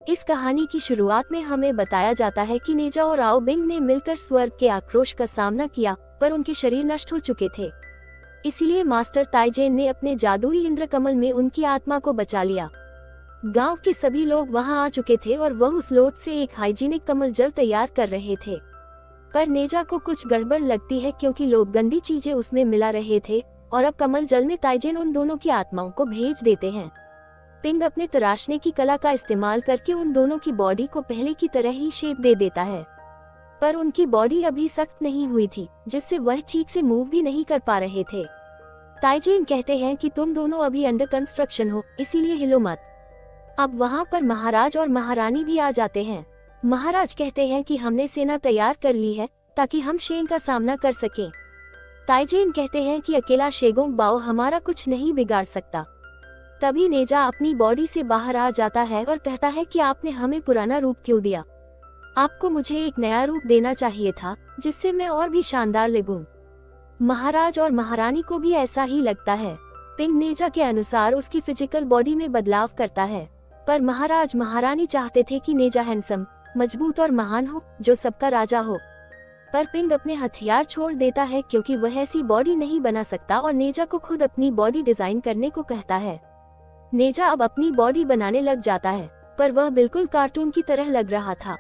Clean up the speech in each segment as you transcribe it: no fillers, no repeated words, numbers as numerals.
इस कहानी की शुरुआत में हमें बताया जाता है कि नेजा और आओ बिंग ने मिलकर स्वर्ग के आक्रोश का सामना किया, पर उनके शरीर नष्ट हो चुके थे। इसीलिए मास्टर ताइजेन ने अपने जादुई इंद्रकमल में उनकी आत्मा को बचा लिया। गांव के सभी लोग वहां आ चुके थे और वह उस लोट से एक हाइजीनिक कमल जल तैयार कर रहे थे। पर नेजा को कुछ गड़बड़ लगती है क्योंकि लोग गंदी चीजें उसमें मिला रहे थे और अब कमल जल में ताइजेन उन दोनों की आत्माओं को भेज देते हैं। पिंग अपने तराशने की कला का इस्तेमाल करके उन दोनों की बॉडी को पहले की तरह ही शेप दे देता है, पर उनकी बॉडी अभी सख्त नहीं हुई थी, जिससे वह ठीक से मूव भी नहीं कर पा रहे थे। ताइजेन कहते हैं कि तुम दोनों अभी अंडर कंस्ट्रक्शन हो, इसीलिए हिलो मत। अब वहाँ पर महाराज और महारानी भी आ जाते हैं। महाराज कहते हैं कि हमने सेना तैयार कर ली है ताकि हम शेन का सामना कर सकें। ताइजेन कहते हैं कि अकेला शेगोंग बाओ हमारा कुछ नहीं बिगाड़ सकता। तभी नेजा अपनी बॉडी से बाहर आ जाता है और कहता है कि आपने हमें पुराना रूप क्यों दिया? आपको मुझे एक नया रूप देना चाहिए था जिससे मैं और भी शानदार लगूं। महाराज और महारानी को भी ऐसा ही लगता है। पिंग नेजा के अनुसार उसकी फिजिकल बॉडी में बदलाव करता है, पर महाराज महारानी चाहते थे कि नेजा हैंडसम, मजबूत और महान हो, जो सबका राजा हो। पर पिंग अपने हथियार छोड़ देता है क्योंकि वह ऐसी बॉडी नहीं बना सकता और नेजा को खुद अपनी बॉडी डिजाइन करने को कहता है। नेजा अब अपनी बॉडी बनाने लग जाता है, पर वह बिल्कुल कार्टून की तरह लग रहा था।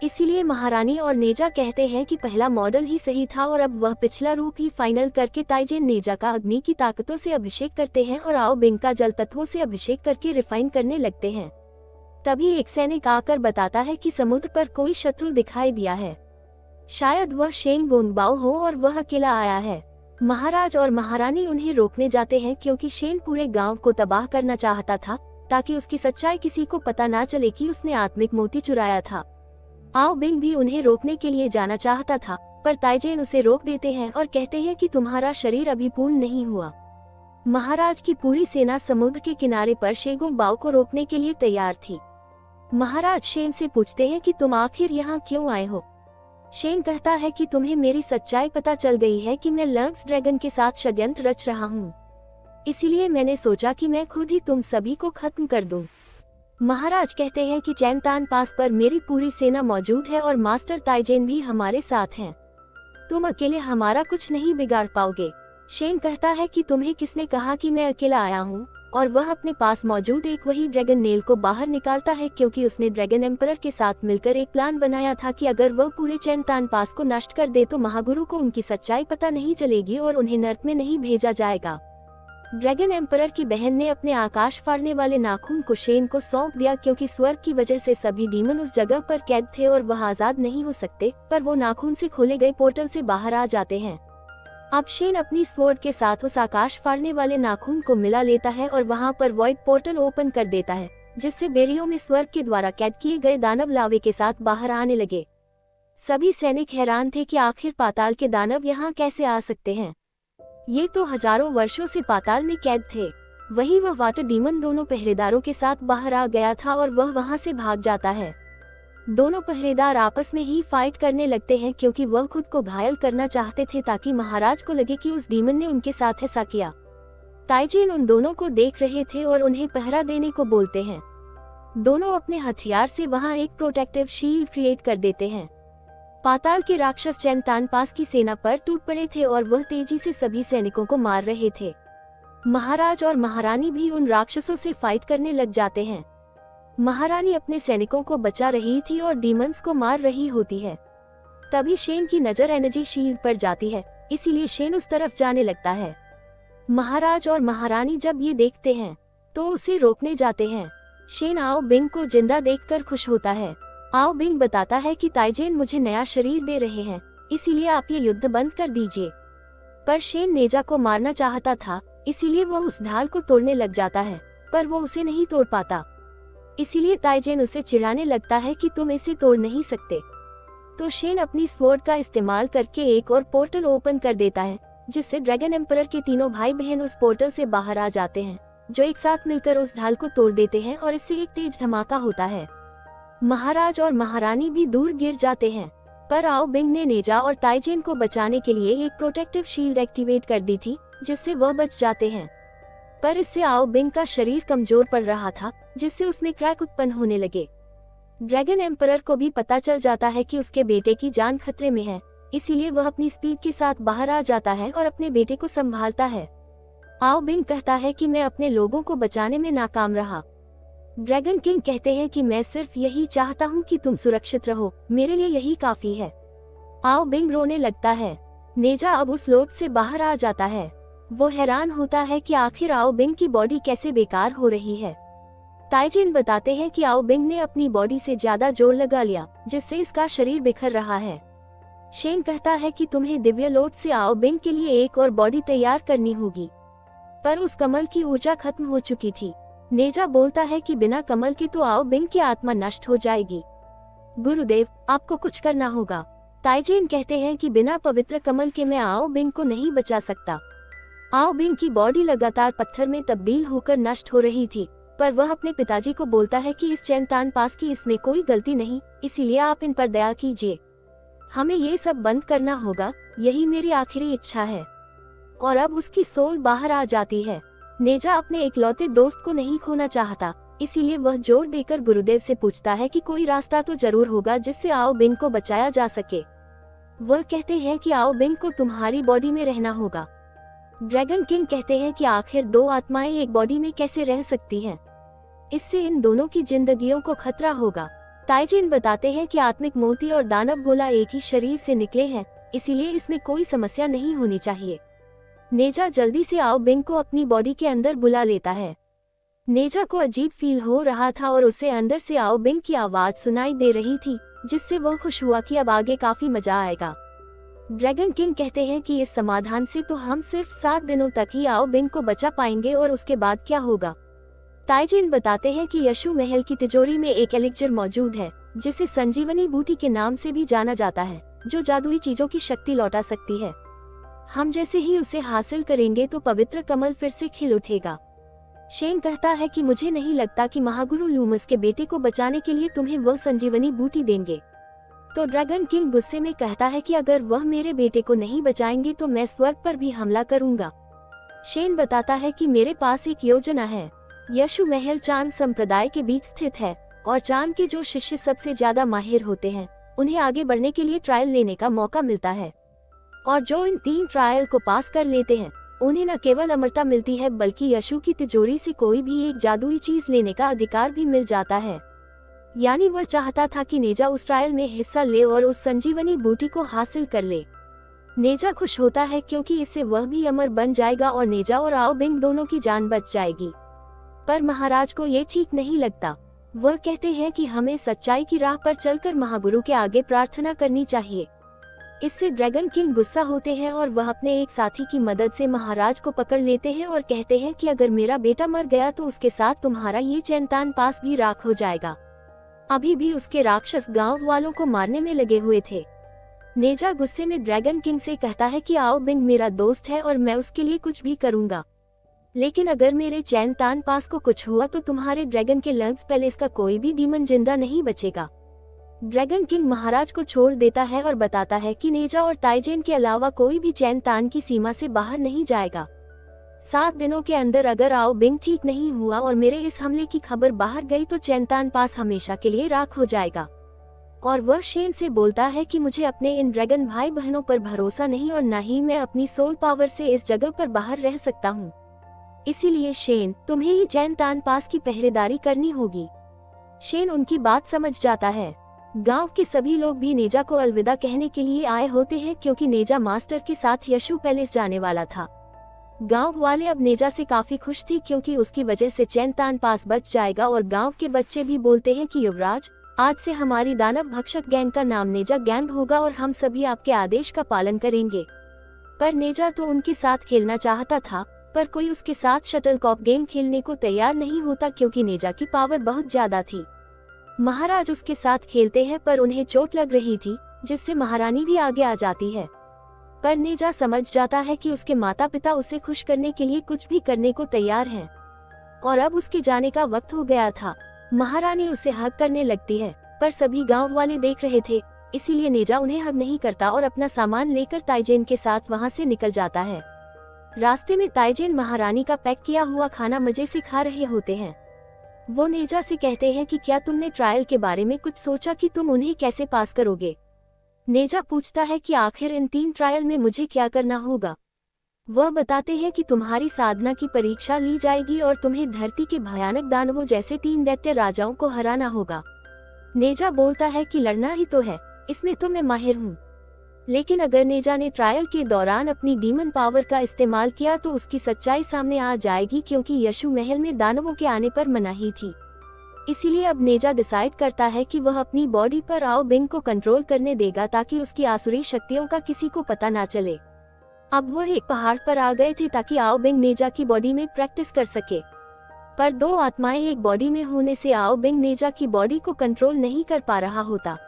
इसीलिए महारानी और नेजा कहते हैं कि पहला मॉडल ही सही था और अब वह पिछला रूप ही फाइनल करके ताइजेन नेजा का अग्नि की ताकतों से अभिषेक करते हैं और आओ बिंग का जल तत्वों से अभिषेक करके रिफाइन करने लगते हैं। तभी एक सैनिक आकर बताता है कि समुद्र पर कोई शत्रु दिखाई दिया है। शायद वह शेन गोंगबाओ हो और वह अकेला आया है। महाराज और महारानी उन्हें रोकने जाते हैं क्योंकि शेन पूरे गांव को तबाह करना चाहता था ताकि उसकी सच्चाई किसी को पता ना चले कि उसने आत्मिक मोती चुराया था। आओ बिंग भी उन्हें रोकने के लिए जाना चाहता था, पर ताइजेन उसे रोक देते हैं और कहते हैं कि तुम्हारा शरीर अभी पूर्ण नहीं हुआ। महाराज की पूरी सेना समुद्र के किनारे पर शेगोंग बाओ को रोकने के लिए तैयार थी। महाराज शेन से पूछते हैं कि तुम आखिर यहाँ क्यों आए हो? शेन कहता है कि तुम्हें मेरी सच्चाई पता चल गई है कि मैं लंग्स ड्रैगन के साथ षड्यंत्र रच रहा हूँ, इसीलिए मैंने सोचा कि मैं खुद ही तुम सभी को खत्म कर दूं। महाराज कहते हैं कि चैनतान पास पर मेरी पूरी सेना मौजूद है और मास्टर ताइजेन भी हमारे साथ हैं। तुम अकेले हमारा कुछ नहीं बिगाड़ पाओगे। शेन कहता है कि तुम्हें किसने कहा कि मैं अकेला आया हूँ, और वह अपने पास मौजूद एक वही ड्रैगन नेल को बाहर निकालता है क्योंकि उसने ड्रैगन एम्परर के साथ मिलकर एक प्लान बनाया था कि अगर वह पूरे चैनतान पास को नष्ट कर दे तो महागुरु को उनकी सच्चाई पता नहीं चलेगी और उन्हें नर्क में नहीं भेजा जाएगा। ड्रैगन एम्परर की बहन ने अपने आकाश फाड़ने वाले नाखून को शेन को सौंप दिया क्योंकि स्वर्ग की वजह से सभी डीमन उस जगह पर कैद थे और वह आजाद नहीं हो सकते, पर वो नाखून से खोले गए पोर्टल से बाहर आ जाते हैं। अब शेन अपनी स्वॉर्ड के साथ उस आकाश फाड़ने वाले नाखून को मिला लेता है और वहां पर वॉइड पोर्टल ओपन कर देता है, जिससे बेरियों में स्वर्ग के द्वारा कैद किए गए दानव लावे के साथ बाहर आने लगे। सभी सैनिक हैरान थे कि आखिर पाताल के दानव यहाँ कैसे आ सकते हैं। ये तो हजारों वर्षों से पाताल में कैद थे। वही वह वाटर डीमन दोनों पहरेदारों के साथ बाहर आ गया था और वह वहां से भाग जाता है। दोनों पहरेदार आपस में ही फाइट करने लगते हैं क्योंकि वह खुद को घायल करना चाहते थे ताकि महाराज को लगे कि उस डीमन ने उनके साथ ऐसा किया। ताइजेन उन दोनों को देख रहे थे और उन्हें पहरा देने को बोलते हैं। दोनों अपने हथियार से वहां एक प्रोटेक्टिव शील्ड क्रिएट कर देते हैं। पाताल के राक्षस चैनतान पास की सेना पर टूट पड़े थे और वह तेजी से सभी सैनिकों को मार रहे थे। महाराज और महारानी भी उन राक्षसों से फाइट करने लग जाते हैं। महारानी अपने सैनिकों को बचा रही थी और डीमंस को मार रही होती है। तभी शेन की नजर एनर्जी शील्ड पर जाती है, इसीलिए शेन उस तरफ जाने लगता है। महाराज और महारानी जब ये देखते हैं तो उसे रोकने जाते हैं। शेन आओ बिंग को जिंदा देखकर खुश होता है। आओ बिंग बताता है कि ताइजेन मुझे नया शरीर दे रहे हैं, इसीलिए आप ये युद्ध बंद कर दीजिए। पर शेन नेजा को मारना चाहता था, इसीलिए वह उस ढाल को तोड़ने लग जाता है, पर वो उसे नहीं तोड़ पाता। इसीलिए ताइजेन उसे चिढ़ाने लगता है कि तुम इसे तोड़ नहीं सकते। तो शेन अपनी स्वॉर्ड का इस्तेमाल करके एक और पोर्टल ओपन कर देता है, जिससे ड्रैगन एम्परर के तीनों भाई बहन उस पोर्टल से बाहर आ जाते हैं, जो एक साथ मिलकर उस ढाल को तोड़ देते हैं और इससे एक तेज धमाका होता है। महाराज और महारानी भी दूर गिर जाते हैं, पर आओ बिंग ने नेजा और ताइजेन को बचाने के लिए एक प्रोटेक्टिव शील्ड एक्टिवेट कर दी थी, जिससे वह बच जाते हैं। पर इससे आओ बिंग का शरीर कमजोर पड़ रहा था, जिससे उसमें क्रैक उत्पन्न होने लगे। ड्रैगन एम्परर को भी पता चल जाता है कि उसके बेटे की जान खतरे में है, इसीलिए वह अपनी स्पीड के साथ बाहर आ जाता है और अपने बेटे को संभालता है। आओ बिंग कहता है कि मैं अपने लोगों को बचाने में नाकाम रहा। ड्रैगन किंग कहते हैं कि मैं सिर्फ यही चाहता हूँ कि तुम सुरक्षित रहो, मेरे लिए यही काफी है। आओ बिंग रोने लगता है। नेजा अब उस लोट से बाहर आ जाता है। वो हैरान होता है कि आखिर आओ बिंग की बॉडी कैसे बेकार हो रही है। ताइजिन बताते हैं कि आओ बिंग ने अपनी बॉडी से ज्यादा जोर लगा लिया, जिससे इसका शरीर बिखर रहा है। शेन कहता है कि तुम्हें दिव्य लोट से आओ बिंग के लिए एक और बॉडी तैयार करनी होगी, पर उस कमल की ऊर्जा खत्म हो चुकी थी। नेजा बोलता है कि बिना कमल के तो आओ बिंग की आत्मा नष्ट हो जाएगी। गुरुदेव, आपको कुछ करना होगा। ताइजिन कहते हैं कि बिना पवित्र कमल के मैं आओ बिंग को नहीं बचा सकता। आओ बिंग की बॉडी लगातार पत्थर में तब्दील होकर नष्ट हो रही थी, पर वह अपने पिताजी को बोलता है कि इस चैनतान पास की इसमें कोई गलती नहीं, इसीलिए आप इन पर दया कीजिए। हमें ये सब बंद करना होगा, यही मेरी आखिरी इच्छा है। और अब उसकी सोल बाहर आ जाती है। नेजा अपने इकलौते दोस्त को नहीं खोना चाहता, इसीलिए वह जोर देकर गुरुदेव से पूछता है कि कोई रास्ता तो जरूर होगा जिससे आओ बिंग को बचाया जा सके। वह कहते हैं कि आओ बिंग को तुम्हारी बॉडी में रहना होगा। ड्रैगन किंग कहते हैं कि आखिर दो आत्माएं एक बॉडी में कैसे रह सकती हैं? इससे इन दोनों की जिंदगियों को खतरा होगा। ताइजिन बताते हैं कि आत्मिक मोती और दानव गोला एक ही शरीर से निकले हैं, इसीलिए इसमें कोई समस्या नहीं होनी चाहिए। नेजा जल्दी से आओ बिंग को अपनी बॉडी के अंदर बुला लेता है। नेजा को अजीब फील हो रहा था और उसे अंदर से आओ बिंग की आवाज सुनाई दे रही थी, जिससे वह खुश हुआ कि अब आगे काफी मजा आएगा। ड्रैगन किंग कहते हैं कि इस समाधान से तो हम सिर्फ 7 दिनों तक ही आओ बिंग को बचा पाएंगे और उसके बाद क्या होगा। ताइजिन बताते हैं कि यशु महल की तिजोरी में एक एलिक्जर मौजूद है, जिसे संजीवनी बूटी के नाम से भी जाना जाता है, जो जादुई चीजों की शक्ति लौटा सकती है। हम जैसे ही उसे हासिल करेंगे तो पवित्र कमल फिर से खिल उठेगा। शेन कहता है कि मुझे नहीं लगता कि महागुरु लूमस के बेटे को बचाने के लिए तुम्हें वह संजीवनी बूटी देंगे। तो ड्रैगन किंग गुस्से में कहता है कि अगर वह मेरे बेटे को नहीं बचाएंगे तो मैं स्वर्ग पर भी हमला करूंगा। शेन बताता है कि मेरे पास एक योजना है। यशु महल चांद संप्रदाय के बीच स्थित है और चांद के जो शिष्य सबसे ज्यादा माहिर होते हैं, उन्हें आगे बढ़ने के लिए ट्रायल लेने का मौका मिलता है। और जो इन 3 ट्रायल को पास कर लेते हैं, उन्हें न केवल अमरता मिलती है बल्कि यशु की तिजोरी से कोई भी एक जादुई चीज लेने का अधिकार भी मिल जाता है। यानी वह चाहता था कि नेजा उस ट्रायल में हिस्सा ले और उस संजीवनी बूटी को हासिल कर ले। नेजा खुश होता है क्योंकि इससे वह भी अमर बन जाएगा और नेजा और आओ बिंग दोनों की जान बच जाएगी। पर महाराज को ये ठीक नहीं लगता। वह कहते हैं कि हमें सच्चाई की राह पर चलकर महागुरु के आगे प्रार्थना करनी चाहिए। इससे ड्रैगन किंग गुस्सा होते हैं और वह अपने एक साथी की मदद से महाराज को पकड़ लेते हैं और कहते हैं कि अगर मेरा बेटा मर गया तो उसके साथ तुम्हारा ये चैनतान पास भी राख हो जाएगा। अभी भी उसके राक्षस गांव वालों को मारने में लगे हुए थे। नेजा गुस्से में ड्रैगन किंग से कहता है कि आओ बिंग मेरा दोस्त है और मैं उसके लिए कुछ भी करूंगा, लेकिन अगर मेरे चैनतान पास को कुछ हुआ तो तुम्हारे ड्रैगन के लंग्स पैलेस का कोई भी डीमन जिंदा नहीं बचेगा। ड्रैगन किंग महाराज को छोड़ देता है और बताता है कि नेजा और ताइजेन के अलावा कोई भी चैनतान की सीमा से बाहर नहीं जाएगा। 7 दिनों के अंदर अगर आओ बिंग ठीक नहीं हुआ और मेरे इस हमले की खबर बाहर गई तो चैनतान पास हमेशा के लिए राख हो जाएगा। और वह शेन से बोलता है कि मुझे अपने इन ड्रैगन भाई बहनों पर भरोसा नहीं और न ही मैं अपनी सोल पावर से इस जगह पर बाहर रह सकता हूँ। इसीलिए शेन, तुम्हें ही चैनतान पास की पहरेदारी करनी होगी। शेन उनकी बात समझ जाता है। गांव के सभी लोग भी नेजा को अलविदा कहने के लिए आए होते हैं क्योंकि नेजा मास्टर के साथ यशु पैलेस जाने वाला था। गांव वाले अब नेजा से काफी खुश थी क्योंकि उसकी वजह से चैनतान पास बच जाएगा और गांव के बच्चे भी बोलते हैं कि युवराज, आज से हमारी दानव भक्षक गैंग का नाम नेजा गैंग होगा और हम सभी आपके आदेश का पालन करेंगे। पर नेजा तो उनके साथ खेलना चाहता था, पर कोई उसके साथ शटलकॉक गेम खेलने को तैयार नहीं होता क्योंकि नेजा की पावर बहुत ज्यादा थी। महाराज उसके साथ खेलते हैं पर उन्हें चोट लग रही थी, जिससे महारानी भी आगे आ जाती है। पर नेजा समझ जाता है कि उसके माता पिता उसे खुश करने के लिए कुछ भी करने को तैयार हैं और अब उसके जाने का वक्त हो गया था। महारानी उसे हग करने लगती है, पर सभी गांव वाले देख रहे थे, इसीलिए नेजा उन्हें हग नहीं करता और अपना सामान लेकर ताइजेन के साथ वहां से निकल जाता है। रास्ते में ताइजेन महारानी का पैक किया हुआ खाना मजे से खा रहे होते हैं। वो नेजा से कहते हैं कि क्या तुमने ट्रायल के बारे में कुछ सोचा कि तुम उन्हें कैसे पास करोगे। नेजा पूछता है कि आखिर इन 3 ट्रायल में मुझे क्या करना होगा। वह बताते हैं कि तुम्हारी साधना की परीक्षा ली जाएगी और तुम्हें धरती के भयानक दानवों जैसे 3 दैत्य राजाओं को हराना होगा। नेजा बोलता है कि लड़ना ही तो है, इसमें तो मैं माहिर हूँ। लेकिन अगर नेजा ने ट्रायल के दौरान अपनी डीमन पावर का इस्तेमाल किया तो उसकी सच्चाई सामने आ जाएगी, क्योंकि यशु महल में दानवों के आने पर मनाही थी। इसीलिए अब नेजा डिसाइड करता है कि वह अपनी बॉडी पर आओ बिंग को कंट्रोल करने देगा ताकि उसकी आसुरी शक्तियों का किसी को पता ना चले। अब वह एक पहाड़ पर आ गए थे ताकि आओ बिंग नेजा की बॉडी में प्रैक्टिस कर सके, पर 2 आत्माएं एक बॉडी में होने से आओ बिंग नेजा की बॉडी को कंट्रोल नहीं कर पा रहा होता।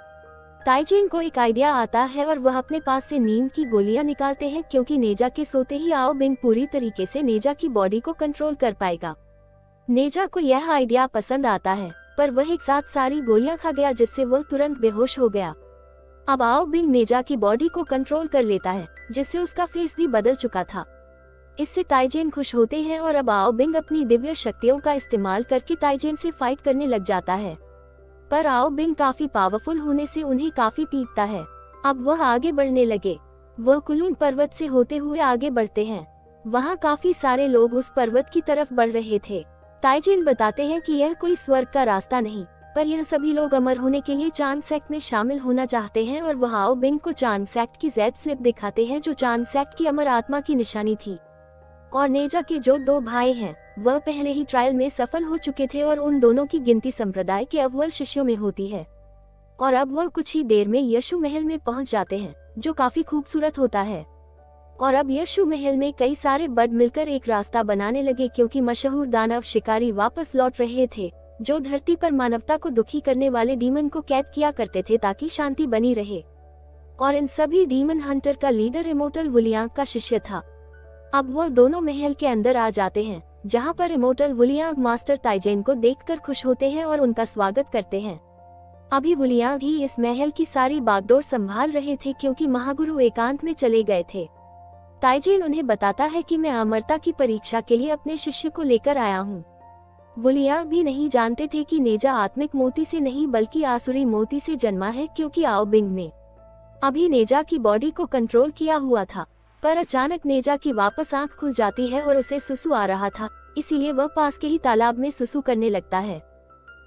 ताइजेन को एक आइडिया आता है और वह अपने पास से नींद की गोलियां निकालते हैं, क्योंकि नेजा के सोते ही आओ बिंग पूरी तरीके से नेजा की बॉडी को कंट्रोल कर पाएगा। नेजा को यह आइडिया पसंद आता है, पर वह एक साथ सारी गोलियां खा गया जिससे वह तुरंत बेहोश हो गया। अब आओ बिंग नेजा की बॉडी को कंट्रोल कर लेता है, जिससे उसका फेस भी बदल चुका था। इससे ताइजेन खुश होते हैं और अब आओ बिंग अपनी दिव्य शक्तियों का इस्तेमाल करके ताइजेन से फाइट करने लग जाता है, पर आओ बिंग काफी पावरफुल होने से उन्हें काफी पीटता है। अब वह आगे बढ़ने लगे। वह कुलून पर्वत से होते हुए आगे बढ़ते हैं। वहाँ काफी सारे लोग उस पर्वत की तरफ बढ़ रहे थे। ताइजेन बताते हैं कि यह कोई स्वर्ग का रास्ता नहीं, पर यह सभी लोग अमर होने के लिए चांद सेक्ट में शामिल होना चाहते हैं, और वह आओ बिंग को चांद सेक्ट की जेड स्लिप दिखाते हैं जो चांद सेक्ट की अमर आत्मा की निशानी थी। और नेजा के जो 2 भाई हैं, वह पहले ही ट्रायल में सफल हो चुके थे और उन दोनों की गिनती संप्रदाय के अव्वल शिष्यों में होती है। और अब वह कुछ ही देर में यशु महल में पहुंच जाते हैं, जो काफी खूबसूरत होता है। और अब यशु महल में कई सारे बर्ड मिलकर एक रास्ता बनाने लगे, क्योंकि मशहूर दानव शिकारी वापस लौट रहे थे, जो धरती पर मानवता को दुखी करने वाले डीमन को कैद किया करते थे ताकि शांति बनी रहे। और इन सभी डीमन हंटर का लीडर इमोर्टल वुलियांग का शिष्य था। अब वह दोनों महल के अंदर आ जाते हैं, जहां पर इमोर्टल वुलियांग मास्टर ताइजेन को देखकर खुश होते हैं और उनका स्वागत करते हैं। अभी वुलियांग ही इस महल की सारी बागडोर संभाल रहे थे, क्योंकि महागुरु एकांत में चले गए थे। ताइजेन उन्हें बताता है कि मैं अमरता की परीक्षा के लिए अपने शिष्य को लेकर आया हूँ। वुलियांग भी नहीं जानते थे कि नेजा आत्मिक मोती से नहीं बल्कि आसुरी मोती से जन्मा है, क्योंकि आओ बिंग ने अभी नेजा की बॉडी को कंट्रोल किया हुआ था। पर अचानक नेजा की वापस आंख खुल जाती है और उसे सुसु आ रहा था, इसीलिए वह पास के ही तालाब में सुसु करने लगता है।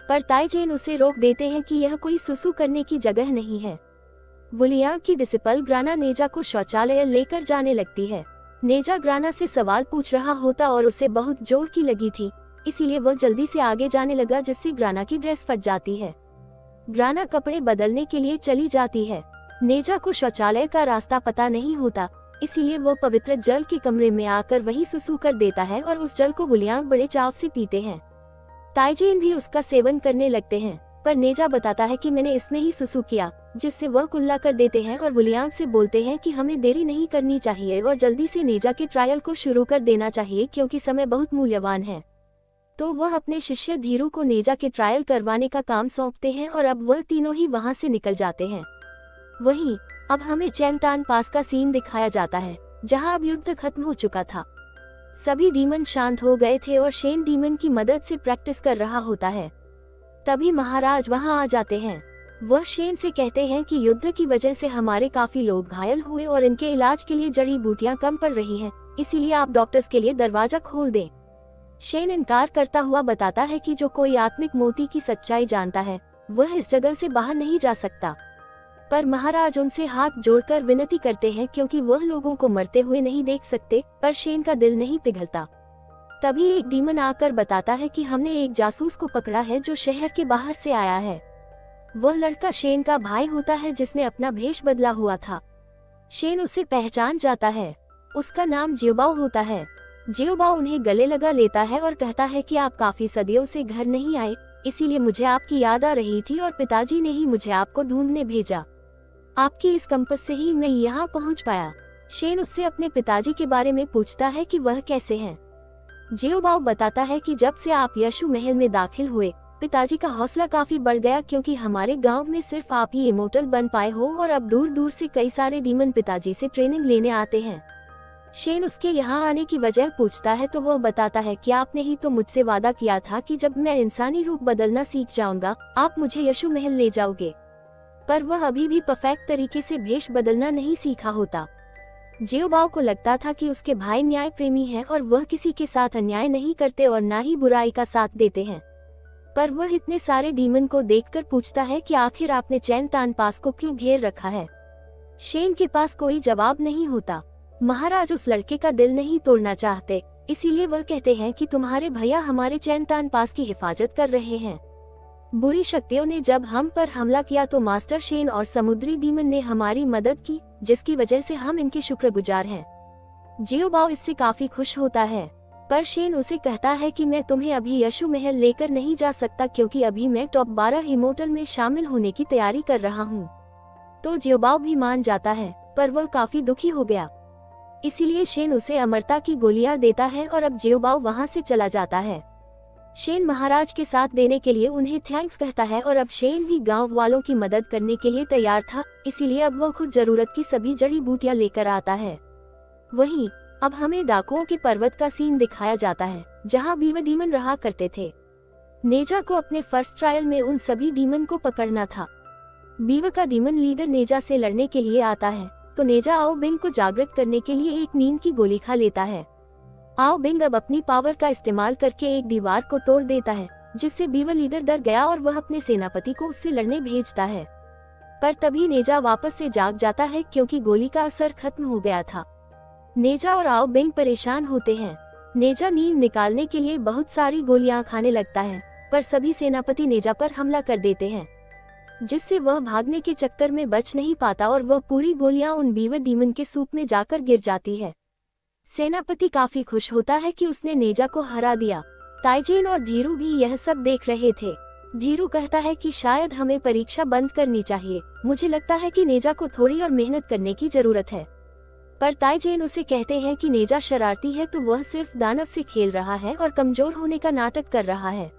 पर ताइजेन उसे रोक देते हैं कि यह कोई सुसु करने की जगह नहीं है। वुलियांग की डिसिपल ग्राना नेजा को शौचालय लेकर जाने लगती है। नेजा ग्राना से सवाल पूछ रहा होता और उसे बहुत जोर की लगी थी, इसीलिए वह जल्दी से आगे जाने लगा, जिससे ग्राना की ड्रेस फट जाती है। ग्राना कपड़े बदलने के लिए चली जाती है। नेजा को शौचालय का रास्ता पता नहीं होता, इसीलिए वो पवित्र जल के कमरे में आकर वही सुसु कर देता है और उस जल को वुलियांग बड़े चाव से पीते हैं। ताइजेन भी उसका सेवन करने लगते हैं, पर नेजा बताता है कि मैंने इसमें ही सुसु किया, जिससे वह कुल्ला कर देते हैं और वुलियांग से बोलते हैं कि हमें देरी नहीं करनी चाहिए और जल्दी से नेजा के ट्रायल को शुरू कर देना चाहिए, क्योंकि समय बहुत मूल्यवान है। तो वह अपने शिष्य धीरू को नेजा के ट्रायल करवाने का काम सौंपते हैं और अब वह तीनों ही वहां से निकल जाते हैं। वहीं अब हमें चैंगटान पास का सीन दिखाया जाता है, जहां अब युद्ध खत्म हो चुका था। सभी डीमन शांत हो गए थे और शेन डीमन की मदद से प्रैक्टिस कर रहा होता है। तभी महाराज वहां आ जाते हैं। वह शेन से कहते हैं कि युद्ध की वजह से हमारे काफी लोग घायल हुए और इनके इलाज के लिए जड़ी बूटियां कम पड़ रही हैं, इसीलिए आप डॉक्टर्स के लिए दरवाजा खोल दें। शेन इनकार करता हुआ बताता है कि जो कोई आत्मिक मोती की सच्चाई जानता है, वह इस जगह से बाहर नहीं जा सकता। पर महाराज उनसे हाथ जोड़कर विनती करते हैं, क्योंकि वह लोगों को मरते हुए नहीं देख सकते, पर शेन का दिल नहीं पिघलता। तभी एक डीमन आकर बताता है कि हमने एक जासूस को पकड़ा है जो शहर के बाहर से आया है। वह लड़का शेन का भाई होता है जिसने अपना भेष बदला हुआ था। शेन उसे पहचान जाता है। उसका नाम जियोबाओ होता है। जियोबाओ उन्हें गले लगा लेता है और कहता है कि आप काफी सदियों से घर नहीं आए, इसीलिए मुझे आपकी याद आ रही थी और पिताजी ने ही मुझे आपको ढूंढने भेजा। आपकी इस कंपस से ही मैं यहाँ पहुँच पाया। शेन उससे अपने पिताजी के बारे में पूछता है कि वह कैसे हैं। जियोबाओ बताता है कि जब से आप यशु महल में दाखिल हुए, पिताजी का हौसला काफी बढ़ गया, क्योंकि हमारे गांव में सिर्फ आप ही इमोर्टल बन पाए हो और अब दूर दूर से कई सारे डीमन पिताजी से ट्रेनिंग लेने आते हैं। शेन उसके यहाँ आने की वजह पूछता है तो वह बताता है कि आपने ही तो मुझसे वादा किया था कि जब मैं इंसानी रूप बदलना सीख जाऊंगा आप मुझे यशु महल ले जाओगे। पर वह अभी भी परफेक्ट तरीके से भेष बदलना नहीं सीखा होता। जियोबाओ को लगता था कि उसके भाई न्याय प्रेमी हैं और वह किसी के साथ अन्याय नहीं करते और ना ही बुराई का साथ देते हैं। पर वह इतने सारे डीमन को देखकर पूछता है कि आखिर आपने चैन तान पास को क्यों घेर रखा है। शेन के पास कोई जवाब नहीं होता। महाराज उस लड़के का दिल नहीं तोड़ना चाहते, इसीलिए वह कहते हैं कि तुम्हारे भैया हमारे चैन तान पास की हिफाजत कर रहे हैं। बुरी शक्तियों ने जब हम पर हमला किया तो मास्टर शेन और समुद्री डीमन ने हमारी मदद की, जिसकी वजह से हम इनके शुक्रगुजार हैं। जियोबाओ इससे काफी खुश होता है, पर शेन उसे कहता है कि मैं तुम्हें अभी यशु महल लेकर नहीं जा सकता क्योंकि अभी मैं टॉप 12 इमोर्टल में शामिल होने की तैयारी कर रहा हूँ। तो जियोबाओ भी मान जाता है, पर वह काफी दुखी हो गया। इसीलिए शेन उसे अमरता की गोलियां देता है और अब जियोबाओ वहां से चला जाता है। शेन महाराज के साथ देने के लिए उन्हें थैंक्स कहता है और अब शेन भी गांव वालों की मदद करने के लिए तैयार था, इसीलिए अब वह खुद जरूरत की सभी जड़ी बूटियां लेकर आता है। वहीं अब हमें डाकुओं के पर्वत का सीन दिखाया जाता है, जहां बीवर डीमन रहा करते थे। नेजा को अपने फर्स्ट ट्रायल में उन सभी डीमन को पकड़ना था। बीवर का डीमन लीडर नेजा से लड़ने के लिए आता है, तो नेजा आओ बिंग को जागृत करने के लिए एक नींद की गोली खा लेता है। आओ बिंग अब अपनी पावर का इस्तेमाल करके एक दीवार को तोड़ देता है, जिससे बीवर लीडर डर गया और वह अपने सेनापति को उससे लड़ने भेजता है। पर तभी नेजा वापस से जाग जाता है क्योंकि गोली का असर खत्म हो गया था। नेजा और आओ बिंग परेशान होते हैं। नेजा नींद निकालने के लिए बहुत सारी गोलियां खाने लगता है, पर सभी सेनापति नेजा पर हमला कर देते हैं, जिससे वह भागने के चक्कर में बच नहीं पाता और वह पूरी गोलियां उन बीवर डीमन के सूप में जाकर गिर जाती है। सेनापति काफी खुश होता है कि उसने नेजा को हरा दिया। ताइजेन और धीरू भी यह सब देख रहे थे। धीरू कहता है कि शायद हमें परीक्षा बंद करनी चाहिए, मुझे लगता है कि नेजा को थोड़ी और मेहनत करने की जरूरत है। पर ताइजेन उसे कहते हैं कि नेजा शरारती है, तो वह सिर्फ दानव से खेल रहा है और कमजोर होने का नाटक कर रहा है।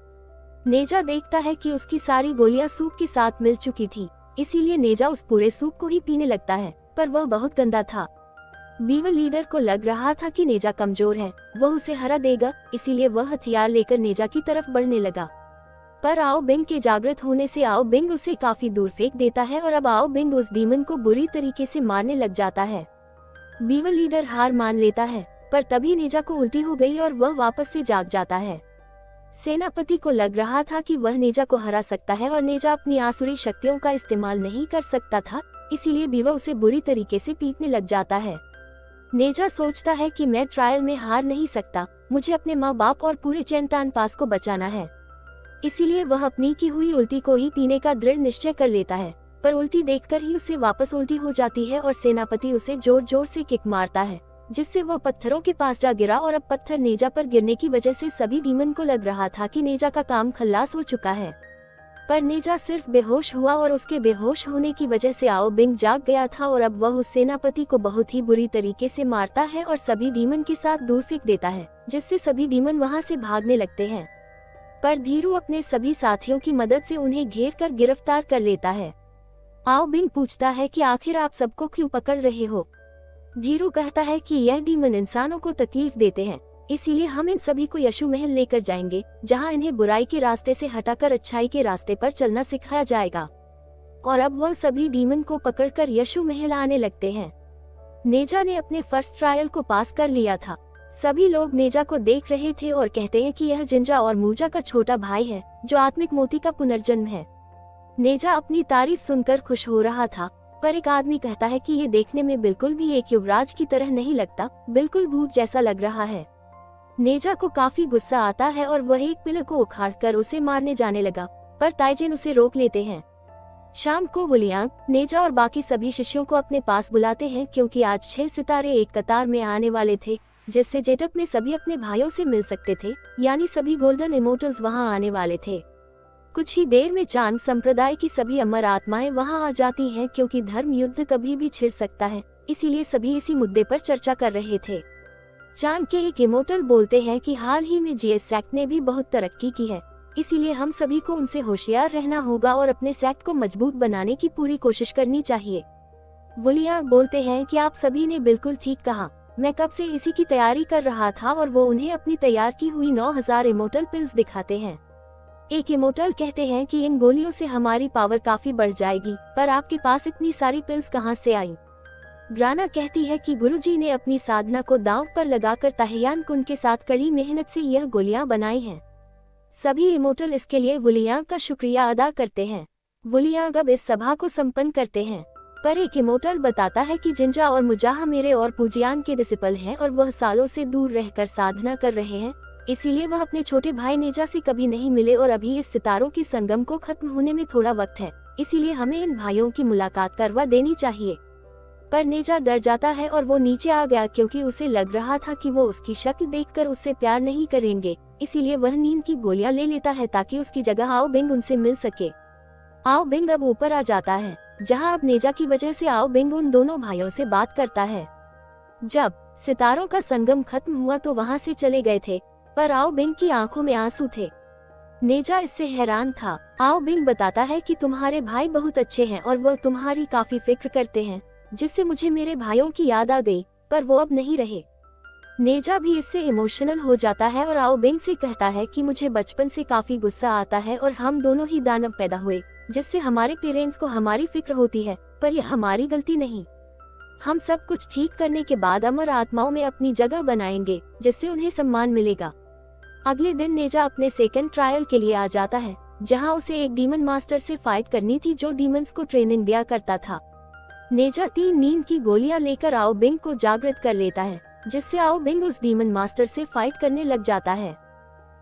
नेजा देखता है कि उसकी सारी गोलियां सूप के साथ मिल चुकी थी, इसीलिए नेजा उस पूरे सूप को ही पीने लगता है, पर वह बहुत गंदा था। बीवर लीडर को लग रहा था कि नेजा कमजोर है, वह उसे हरा देगा, इसीलिए वह हथियार लेकर नेजा की तरफ बढ़ने लगा। पर आओ बिंग के जागृत होने से आओ बिंग उसे काफी दूर फेंक देता है और अब आओ बिंग उस डीमन को बुरी तरीके से मारने लग जाता है। बीवर लीडर हार मान लेता है, पर तभी नेजा को उल्टी हो गई और वह वापस से जाग जाता है। सेनापति को लग रहा था कि वह नेजा को हरा सकता है और नेजा अपनी आसुरी शक्तियों का इस्तेमाल नहीं कर सकता था, इसीलिए बीवर उसे बुरी तरीके से पीटने लग जाता है। नेजा सोचता है कि मैं ट्रायल में हार नहीं सकता, मुझे अपने माँ बाप और पूरे चैनतान पास को बचाना है। इसीलिए वह अपनी की हुई उल्टी को ही पीने का दृढ़ निश्चय कर लेता है, पर उल्टी देखकर ही उसे वापस उल्टी हो जाती है और सेनापति उसे जोर जोर से किक मारता है, जिससे वह पत्थरों के पास जा गिरा और अब पत्थर नेजा पर गिरने की वजह से सभी डीमन को लग रहा था कि नेजा का काम खल्लास हो चुका है। पर नेजा सिर्फ बेहोश हुआ और उसके बेहोश होने की वजह से आओ बिंग जाग गया था और अब वह उस सेनापति को बहुत ही बुरी तरीके से मारता है और सभी डीमन के साथ दूर फेंक देता है, जिससे सभी डीमन वहां से भागने लगते हैं। पर धीरू अपने सभी साथियों की मदद से उन्हें घेर कर गिरफ्तार कर लेता है। आओ बिंग पूछता है कि आखिर आप सबको क्यों पकड़ रहे हो। धीरू कहता है कि यह डीमन इंसानों को तकलीफ देते हैं, इसीलिए हम इन सभी को यशु महल लेकर जाएंगे, जहां इन्हें बुराई के रास्ते से हटाकर अच्छाई के रास्ते पर चलना सिखाया जाएगा। और अब वह सभी डीमन को पकड़कर यशु महल आने लगते हैं। नेजा ने अपने फर्स्ट ट्रायल को पास कर लिया था। सभी लोग नेजा को देख रहे थे और कहते हैं कि यह जिंजा और मूजा का छोटा भाई है, जो आत्मिक मोती का पुनर्जन्म है। नेजा अपनी तारीफ सुनकर खुश हो रहा था, पर एक आदमी कहता है कि ये देखने में बिल्कुल भी एक युवराज की तरह नहीं लगता, बिल्कुल भूत जैसा लग रहा है। नेजा को काफी गुस्सा आता है और वह एक पिलर को उखाड़कर उसे मारने जाने लगा, पर ताइजेन उसे रोक लेते हैं। शाम को वुलियांग, नेजा और बाकी सभी शिष्यों को अपने पास बुलाते हैं क्योंकि आज 6 सितारे एक कतार में आने वाले थे, जिससे जेटअप में सभी अपने भाइयों से मिल सकते थे, यानी सभी गोल्डन इमोर्टल्स वहां आने वाले थे। कुछ ही देर में चांग संप्रदाय की सभी अमर आत्माएं वहां आ जाती हैं क्योंकि धर्म युद्ध कभी भी छिड़ सकता है, इसीलिए सभी इसी मुद्दे पर चर्चा कर रहे थे। चांग के एक इमोर्टल बोलते हैं कि हाल ही में जीएस सेक्ट ने भी बहुत तरक्की की है, इसीलिए हम सभी को उनसे होशियार रहना होगा और अपने सेक्ट को मजबूत बनाने की पूरी कोशिश करनी चाहिए। वुलियांग बोलते हैं कि आप सभी ने बिल्कुल ठीक कहा, मैं कब से इसी की तैयारी कर रहा था। और वो उन्हें अपनी तैयार की हुई 9000 इमोर्टल पिल्स दिखाते हैं। एक इमोर्टल कहते हैं कि इन गोलियों से हमारी पावर काफी बढ़ जाएगी, पर आपके पास इतनी सारी पिल्स कहाँ से आई? ग्राना कहती है कि गुरुजी ने अपनी साधना को दांव पर लगाकर ताहियान कुन के साथ कड़ी मेहनत से यह गोलियां बनाई हैं। सभी इमोर्टल इसके लिए वुलियांग का शुक्रिया अदा करते हैं। वुलियांग अब इस सभा को संपन्न करते हैं, पर एक इमोर्टल बताता है कि जिंजा और मुजाहा मेरे और पूजियान के डिसिपल हैं और वह सालों से दूर रहकर साधना कर रहे हैं, इसीलिए वह अपने छोटे भाई नेजा से कभी नहीं मिले और अभी इस सितारों की संगम को खत्म होने में थोड़ा वक्त है, इसीलिए हमें इन भाइयों की मुलाकात करवा देनी चाहिए। पर नेजा डर जाता है और वो नीचे आ गया क्योंकि उसे लग रहा था कि वो उसकी शक्ल देखकर उससे प्यार नहीं करेंगे, इसीलिए वह नींद की गोलियां ले लेता है ताकि उसकी जगह आओ बिंग उनसे मिल सके। आओ बिंग अब ऊपर आ जाता है, जहां अब नेजा की वजह से आओ बिंग उन दोनों भाइयों से बात करता है। जब सितारों का संगम खत्म हुआ तो वहां से चले गए थे, पर आओ बिंग की आंखों में आंसू थे। नेजा इससे हैरान था। आओ बिंग बताता है कि तुम्हारे भाई बहुत अच्छे हैं और वह तुम्हारी काफी फिक्र करते हैं, जिससे मुझे मेरे भाइयों की याद आ गई, पर वो अब नहीं रहे। नेजा भी इससे इमोशनल हो जाता है और आओ बिंग से कहता है कि मुझे बचपन से काफी गुस्सा आता है और हम दोनों ही दानव पैदा हुए, जिससे हमारे पेरेंट्स को हमारी फिक्र होती है, पर यह हमारी गलती नहीं। हम सब कुछ ठीक करने के बाद अमर आत्माओं में अपनी जगह बनाएंगे, जिससे उन्हें सम्मान मिलेगा। अगले दिन नेजा अपने सेकंड ट्रायल के लिए आ जाता है, जहां उसे एक डीमन मास्टर से फाइट करनी थी जो डीमंस को ट्रेनिंग दिया करता था। नेजा 3 नींद की गोलियां लेकर आओ बिंग को जागृत कर लेता है, जिससे आओ बिंग उस डीमन मास्टर से फाइट करने लग जाता है।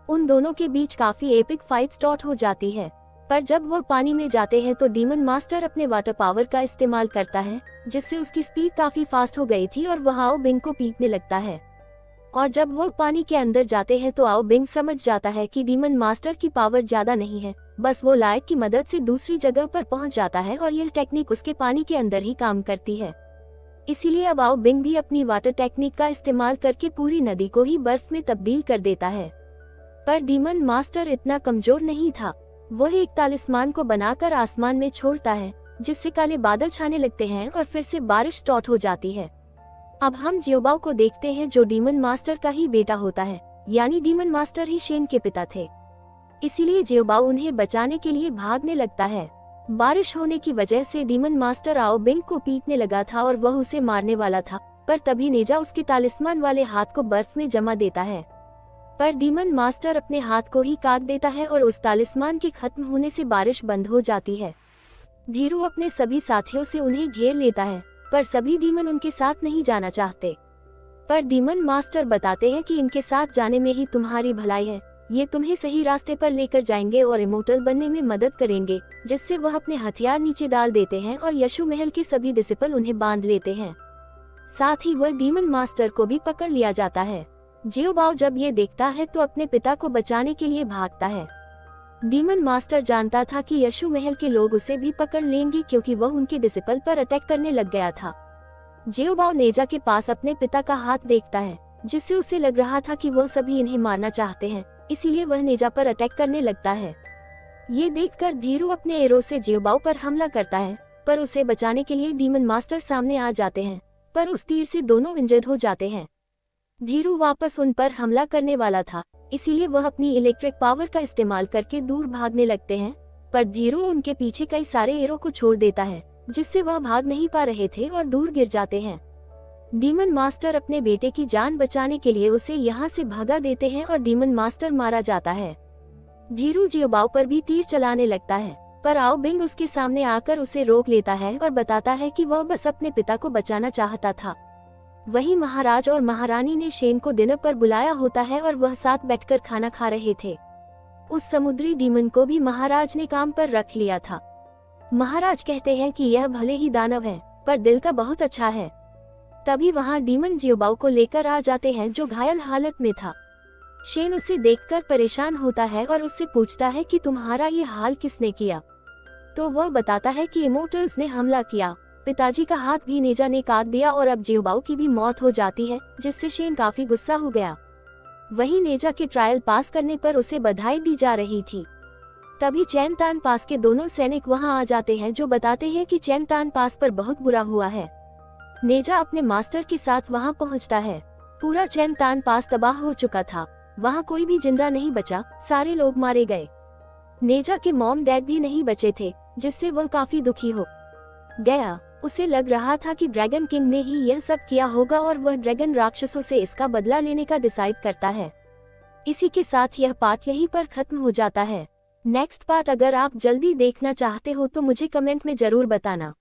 उन दोनों के बीच काफी एपिक फाइट स्टार्ट हो जाती है, पर जब वो पानी में जाते हैं तो डीमन मास्टर अपने वाटर पावर का इस्तेमाल करता है, जिससे उसकी स्पीड काफी फास्ट हो गई थी और वह आओ बिंग को पीटने लगता है। और जब वो पानी के अंदर जाते हैं तो आओ बिंग समझ जाता है कि डीमन मास्टर की पावर ज्यादा नहीं है, बस वो लाइट की मदद से दूसरी जगह पर पहुंच जाता है और यह टेक्निक उसके पानी के अंदर ही काम करती है। इसीलिए अब आओ बिंग भी अपनी वाटर टेक्निक का इस्तेमाल करके पूरी नदी को ही बर्फ में तब्दील कर देता है। पर डीमन मास्टर इतना कमजोर नहीं था, वह एक तालिस्मान को बनाकर आसमान में छोड़ता है, जिससे काले बादल छाने लगते हैं और फिर से बारिश स्टार्ट हो जाती है। अब हम जियोबाओ को देखते हैं जो डीमन मास्टर का ही बेटा होता है, यानी डीमन मास्टर ही शेन के पिता थे। इसीलिए जियोबाओ उन्हें बचाने के लिए भागने लगता है। बारिश होने की वजह से डीमन मास्टर आओ बिंग को पीटने लगा था और वह उसे मारने वाला था, पर तभी नेजा उसके तालिस्मान वाले हाथ को बर्फ में जमा देता है। पर डीमन मास्टर अपने हाथ को ही काट देता है और उस तालिस्मान के खत्म होने से बारिश बंद हो जाती है। धीरू अपने सभी साथियों से उन्हें घेर लेता है, पर सभी डीमन उनके साथ नहीं जाना चाहते। पर डीमन मास्टर बताते हैं कि इनके साथ जाने में ही तुम्हारी भलाई है, ये तुम्हें सही रास्ते पर लेकर जाएंगे और इमोर्टल बनने में मदद करेंगे, जिससे वह अपने हथियार नीचे डाल देते हैं और यशु महल के सभी डिसिपल उन्हें बांध लेते हैं। साथ ही वह डीमन मास्टर को भी पकड़ लिया जाता है। जियोबाओ जब ये देखता है तो अपने पिता को बचाने के लिए भागता है। डीमन मास्टर जानता था कि यशु महल के लोग उसे भी पकड़ लेंगे क्योंकि वह उनके डिसिपल पर अटैक करने लग गया था। जियोबाओ नेजा के पास अपने पिता का हाथ देखता है, जिससे उसे लग रहा था कि वह सभी इन्हें मारना चाहते हैं, इसीलिए वह नेजा पर अटैक करने लगता है। ये देखकर धीरू अपने एरो से जियोबाओ पर हमला करता है, पर उसे बचाने के लिए डीमन मास्टर सामने आ जाते हैं, पर उस तीर से दोनों इंजर्ड हो जाते हैं। धीरू वापस उन पर हमला करने वाला था, इसीलिए वह अपनी इलेक्ट्रिक पावर का इस्तेमाल करके दूर भागने लगते हैं, पर धीरू उनके पीछे कई सारे एरो को छोड़ देता है, जिससे वह भाग नहीं पा रहे थे और दूर गिर जाते हैं। डीमन मास्टर अपने बेटे की जान बचाने के लिए उसे यहाँ से भगा देते हैं और डीमन मास्टर मारा जाता है। धीरू जियोबाओ पर भी तीर चलाने लगता है, पर आओ बिंग उसके सामने आकर उसे रोक लेता है और बताता है कि वह बस अपने पिता को बचाना चाहता था। वहीं महाराज और महारानी ने शेन को डिनर पर बुलाया होता है और वह साथ बैठकर खाना खा रहे थे। उस समुद्री डीमन को भी महाराज ने काम पर रख लिया था। महाराज कहते हैं कि यह भले ही दानव है, पर दिल का बहुत अच्छा है। तभी वहां डीमन जियोबाओ को लेकर आ जाते हैं, जो घायल हालत में था। शेन उसे देखकर परेशान होता है और उससे पूछता है कि तुम्हारा ये हाल किसने किया। तो वह बताता है कि इमोर्टल्स ने हमला किया, पिताजी का हाथ भी नेजा ने काट दिया और अब जियोबाओ की भी मौत हो जाती है, जिससे शेन काफी गुस्सा हो गया। वहीं नेजा के ट्रायल पास करने पर उसे बधाई दी जा रही थी। तभी चैनतान पास के दोनों सैनिक वहां आ जाते हैं, जो बताते हैं कि चैनतान पास पर बहुत बुरा हुआ है। नेजा अपने मास्टर के साथ वहां पहुंचता है। पूरा चैनतान पास तबाह हो चुका था, वहां कोई भी जिंदा नहीं बचा, सारे लोग मारे गए। नेजा के मॉम डैड भी नहीं बचे थे, जिससे वह काफी दुखी हो गया। उसे लग रहा था कि ड्रैगन किंग ने ही यह सब किया होगा और वह ड्रैगन राक्षसों से इसका बदला लेने का डिसाइड करता है। इसी के साथ यह पार्ट यहीं पर खत्म हो जाता है। नेक्स्ट पार्ट अगर आप जल्दी देखना चाहते हो तो मुझे कमेंट में जरूर बताना।